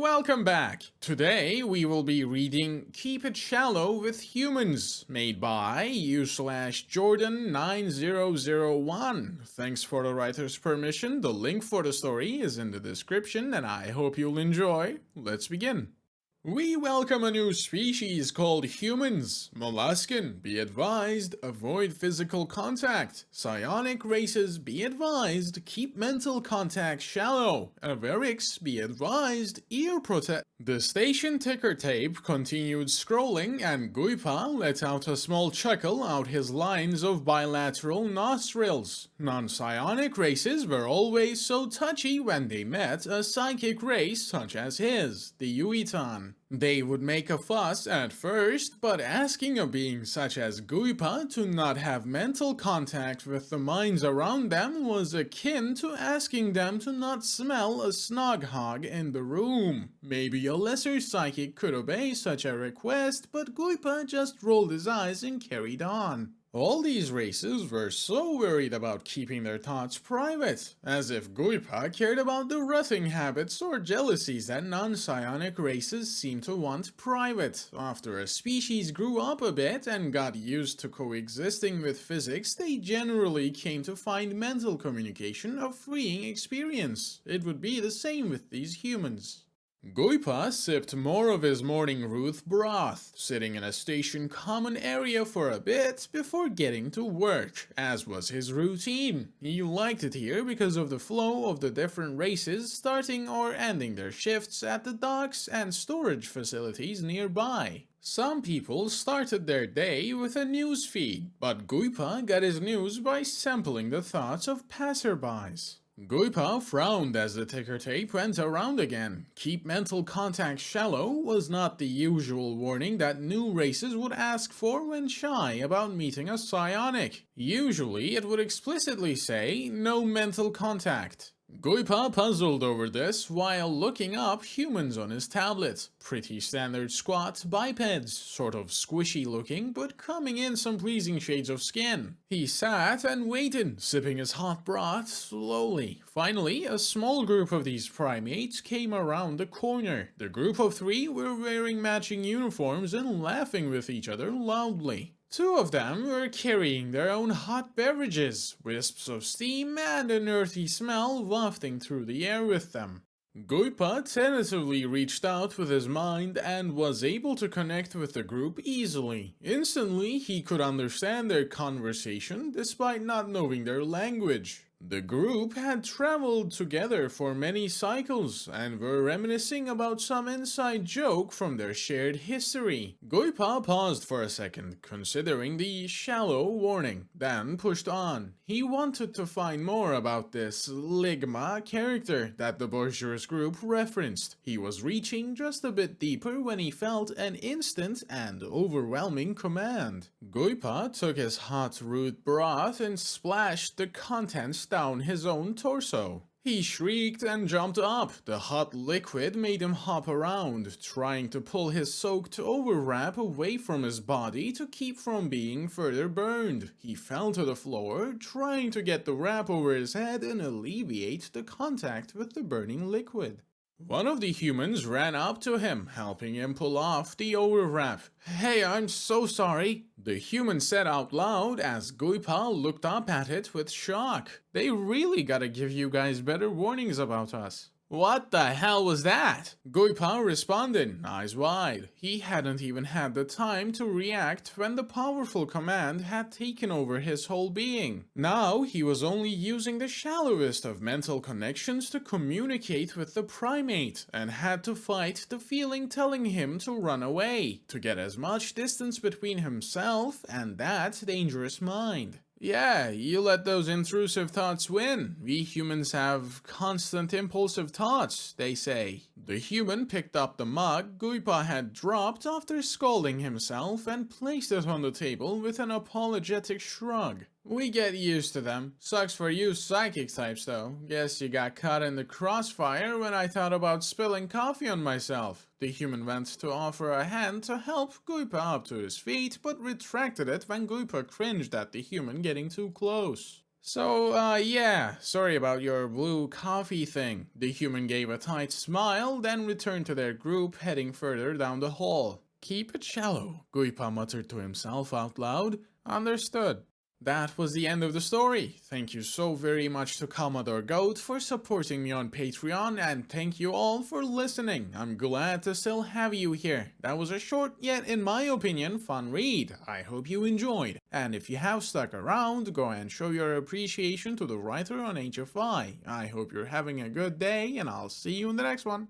Welcome back! Today we will be reading Keep It Shallow with Humans, made by u/Jordan9001. Thanks for the writer's permission. The link for the story is in the description and I hope you'll enjoy. Let's begin. We welcome a new species called humans. Molluscan, be advised, avoid physical contact. Psionic races, be advised, keep mental contact shallow. Averics, be advised, ear protect. The station ticker tape continued scrolling and Guipa let out a small chuckle out his lines of bilateral nostrils. Non-psionic races were always so touchy when they met a psychic race such as his, the Uitan. They would make a fuss at first, but asking a being such as Guipa to not have mental contact with the minds around them was akin to asking them to not smell a snog hog in the room. Maybe a lesser psychic could obey such a request, but Guipa just rolled his eyes and carried on. All these races were so worried about keeping their thoughts private, as if Guipa cared about the roughing habits or jealousies that non-psionic races seem to want private. After a species grew up a bit and got used to coexisting with physics, they generally came to find mental communication a freeing experience. It would be the same with these humans. Guipa sipped more of his morning Ruth broth, sitting in a station common area for a bit before getting to work, as was his routine. He liked it here because of the flow of the different races starting or ending their shifts at the docks and storage facilities nearby. Some people started their day with a news feed, but Guipa got his news by sampling the thoughts of passerbys. Guipa frowned as the ticker tape went around again. Keep mental contact shallow was not the usual warning that new races would ask for when shy about meeting a psionic. Usually it would explicitly say, no mental contact. Guipa puzzled over this while looking up humans on his tablet. Pretty standard squat bipeds, sort of squishy looking, but coming in some pleasing shades of skin. He sat and waited, sipping his hot broth slowly. Finally, a small group of these primates came around the corner. The group of three were wearing matching uniforms and laughing with each other loudly. Two of them were carrying their own hot beverages, wisps of steam and an earthy smell wafting through the air with them. Guipa tentatively reached out with his mind and was able to connect with the group easily. Instantly, he could understand their conversation despite not knowing their language. The group had traveled together for many cycles and were reminiscing about some inside joke from their shared history. Guipa paused for a second, considering the shallow warning, then pushed on. He wanted to find more about this Ligma character that the bourgeois group referenced. He was reaching just a bit deeper when he felt an instant and overwhelming command. Guipa took his hot root broth and splashed the contents down his own torso. He shrieked and jumped up. The hot liquid made him hop around, trying to pull his soaked overwrap away from his body to keep from being further burned. He fell to the floor, trying to get the wrap over his head and alleviate the contact with the burning liquid. One of the humans ran up to him, helping him pull off the overwrap. "Hey, I'm so sorry," the human said out loud as Guipa looked up at it with shock. "They really gotta give you guys better warnings about us." "What the hell was that?" Guipa responded, eyes wide. He hadn't even had the time to react when the powerful command had taken over his whole being. Now he was only using the shallowest of mental connections to communicate with the primate, and had to fight the feeling telling him to run away, to get as much distance between himself and that dangerous mind. "Yeah, you let those intrusive thoughts win. We humans have constant impulsive thoughts, they say." The human picked up the mug Guipa had dropped after scalding himself and placed it on the table with an apologetic shrug. "We get used to them. Sucks for you psychic types though. Guess you got caught in the crossfire when I thought about spilling coffee on myself." The human went to offer a hand to help Guipa up to his feet, but retracted it when Guipa cringed at the human getting too close. Yeah, sorry about your blue coffee thing. The human gave a tight smile, then returned to their group, heading further down the hall. Keep it shallow, Guipa muttered to himself out loud. Understood. That was the end of the story. Thank you so very much to Commodore Goat for supporting me on Patreon, and thank you all for listening. I'm glad to still have you here. That was a short, yet in my opinion, fun read. I hope you enjoyed. And if you have stuck around, go and show your appreciation to the writer on HFY. I hope you're having a good day, and I'll see you in the next one.